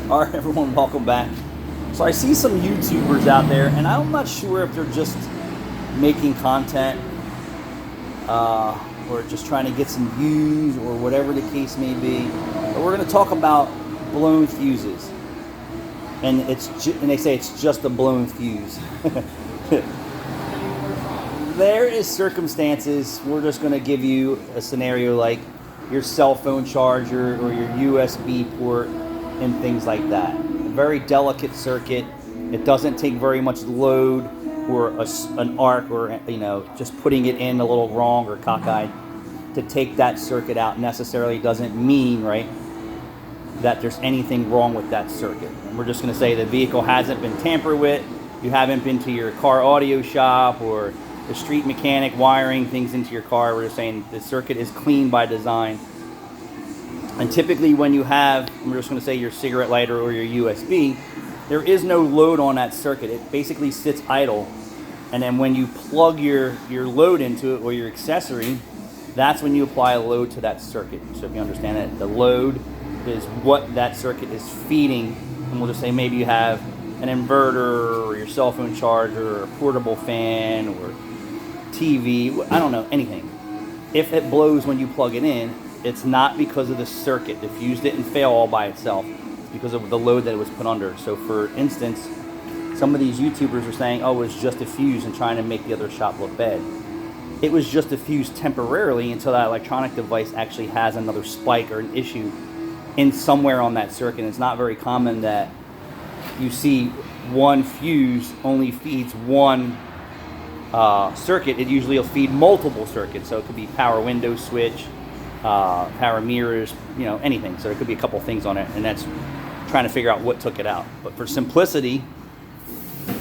All right, everyone, welcome back. So I see some YouTubers out there, and I'm not sure if they're just making content or just trying to get some views or whatever the case may be. But we're going to talk about blown fuses, and and they say it's just a blown fuse. There is circumstances. We're just going to give you a scenario like your cell phone charger or your USB port and things like that. A very delicate circuit. It doesn't take very much load or an arc or just putting it in a little wrong or cockeyed to take that circuit out necessarily doesn't mean, right, that there's anything wrong with that circuit. And we're just going to say the vehicle hasn't been tampered with. You haven't been to your car audio shop or the street mechanic wiring things into your car. We're just saying the circuit is clean by design. And typically when you have, I'm just going to say your cigarette lighter or your USB, there is no load on that circuit. It basically sits idle. And then when you plug your load into it or your accessory, that's when you apply a load to that circuit. So if you understand it, the load is what that circuit is feeding. And we'll just say maybe you have an inverter or your cell phone charger or a portable fan or TV, I don't know, anything. If it blows when you plug it in, it's not because of the circuit. The fuse didn't fail all by itself. It's because of the load that it was put under. So for instance, some of these YouTubers are saying, oh, it's just a fuse and trying to make the other shop look bad. It was just a fuse temporarily until that electronic device actually has another spike or an issue in somewhere on that circuit. It's not very common that you see one fuse only feeds one circuit. It usually will feed multiple circuits. So it could be power window switch, power mirrors, anything. So there could be a couple things on it, and that's trying to figure out what took it out. But for simplicity,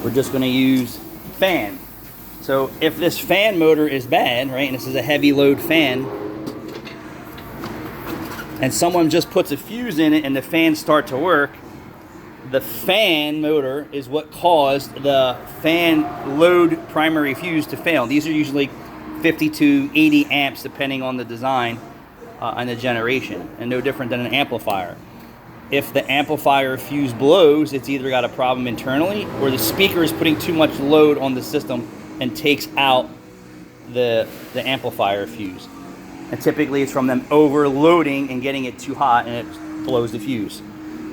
we're just going to use fan. So if this fan motor is bad, right, and this is a heavy load fan, and someone just puts a fuse in it and the fans start to work, the fan motor is what caused the fan load primary fuse to fail. These are usually 50 to 80 amps depending on the design and the generation, and no different than an amplifier. If the amplifier fuse blows, it's either got a problem internally or the speaker is putting too much load on the system and takes out the amplifier fuse. And typically it's from them overloading and getting it too hot and it blows the fuse.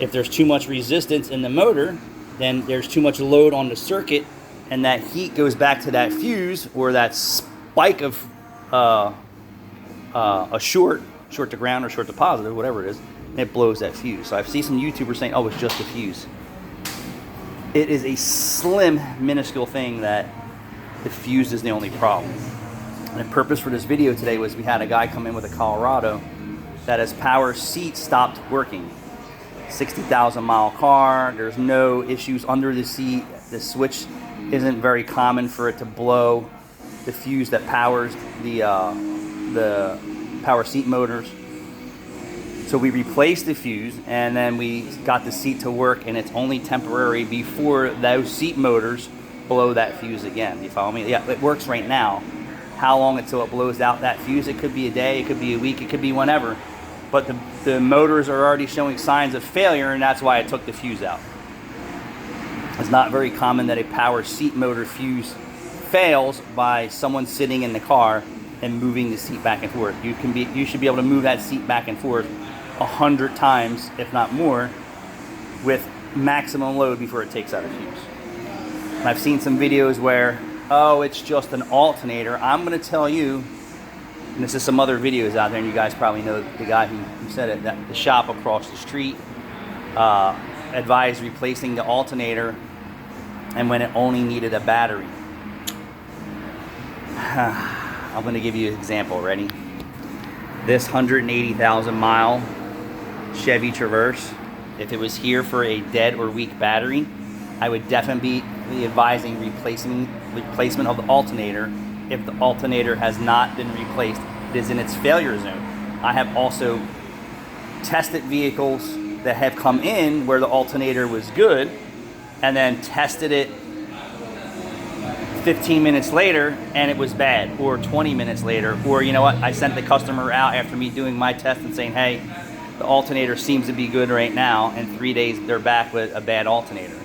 If there's too much resistance in the motor, then there's too much load on the circuit, and that heat goes back to that fuse or that spike of a short to ground or short to positive, whatever it is, and it blows that fuse. So I've seen some YouTubers saying, oh, it's just a fuse. It is a slim, minuscule thing that the fuse is the only problem. And the purpose for this video today was we had a guy come in with a Colorado that his power seat stopped working. 60,000 mile car, there's no issues under the seat, the switch isn't very common for it to blow the fuse that powers the power seat motors. So we replaced the fuse and then we got the seat to work, and it's only temporary before those seat motors blow that fuse again. You follow me? Yeah, it works right now. How long until it blows out that fuse? It could be a day, it could be a week, it could be whenever. But the motors are already showing signs of failure, and that's why I took the fuse out. It's not very common that a power seat motor fuse fails by someone sitting in the car and moving the seat back and forth. You should be able to move that seat back and forth 100 times, if not more, with maximum load before it takes out a fuse. And I've seen some videos where, oh, it's just an alternator. I'm going to tell you, and this is some other videos out there, and you guys probably know the guy who said it, that the shop across the street advised replacing the alternator and when it only needed a battery. I'm going to give you an example. Ready? This 180,000 mile Chevy Traverse, if it was here for a dead or weak battery, I would definitely be advising replacement of the alternator. If the alternator has not been replaced, it is in its failure zone. I have also tested vehicles that have come in where the alternator was good and then tested it 15 minutes later and it was bad, or 20 minutes later, or you know what, I sent the customer out after me doing my test and saying, hey, the alternator seems to be good right now, and 3 days they're back with a bad alternator.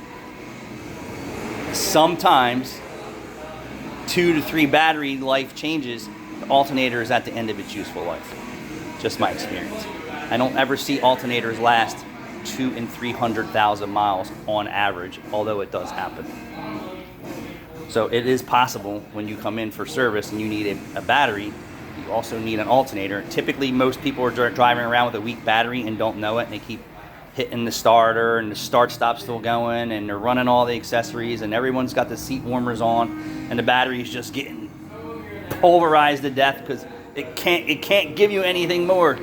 Sometimes 2 to 3 battery life changes, the alternator is at the end of its useful life. Just my experience. I don't ever see alternators last 200,000 and 300,000 miles on average, although it does happen. So it is possible when you come in for service and you need a battery, you also need an alternator. Typically, most people are driving around with a weak battery and don't know it, and they keep hitting the starter, and the start-stop's still going, and they're running all the accessories, and everyone's got the seat warmers on, and the battery's just getting pulverized to death because it can't give you anything more.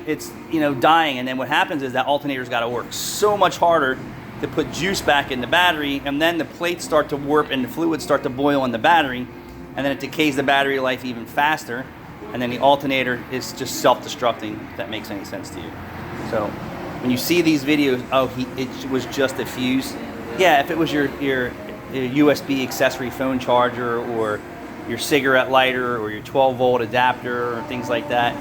It's, you know, dying. And then what happens is that alternator's got to work so much harder to put juice back in the battery, and then the plates start to warp and the fluids start to boil in the battery, and then it decays the battery life even faster, and then the alternator is just self-destructing, if that makes any sense to you. So when you see these videos, it was just a fuse. Yeah, if it was your USB accessory phone charger, or your cigarette lighter, or your 12-volt adapter, or things like that,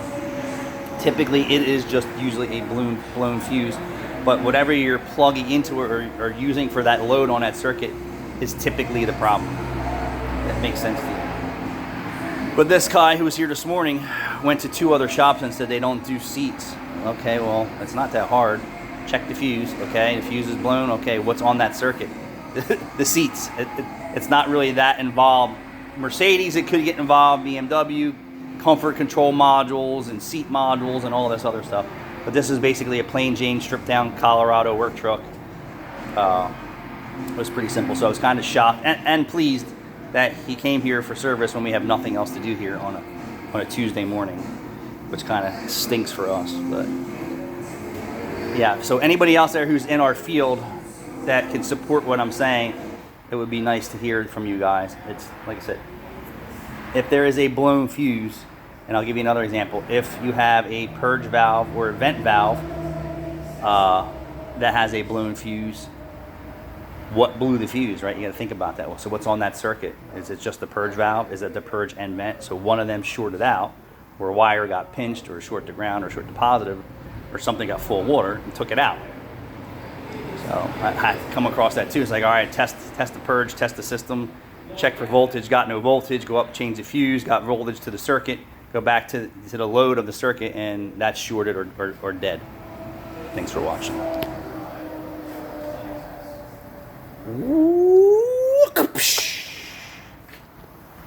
typically it is just usually a blown fuse. But whatever you're plugging into or using for that load on that circuit is typically the problem. That makes sense to you. But this guy who was here this morning went to 2 other shops and said they don't do seats. Okay, well, it's not that hard. Check the fuse, okay? The fuse is blown, okay, what's on that circuit? The seats. It's not really that involved. Mercedes, it could get involved. BMW, comfort control modules and seat modules and all this other stuff. But this is basically a plain Jane stripped down Colorado work truck. It was pretty simple, so I was kind of shocked and pleased that he came here for service when we have nothing else to do here on a Tuesday morning, which kind of stinks for us. But yeah, so anybody else there who's in our field that can support what I'm saying, it would be nice to hear from you guys. It's like I said, if there is a blown fuse, and I'll give you another example. If you have a purge valve or a vent valve that has a blown fuse, what blew the fuse, right? You got to think about that. So what's on that circuit? Is it just the purge valve? Is it the purge and vent? So one of them shorted out, or a wire got pinched, or short to ground, or short to positive, or something got full of water and took it out. So I come across that too. It's like, all right, test the purge, test the system, check for voltage, got no voltage, go up, change the fuse, got voltage to the circuit, go back to the load of the circuit, and that's shorted or dead. Thanks for watching. Ooh.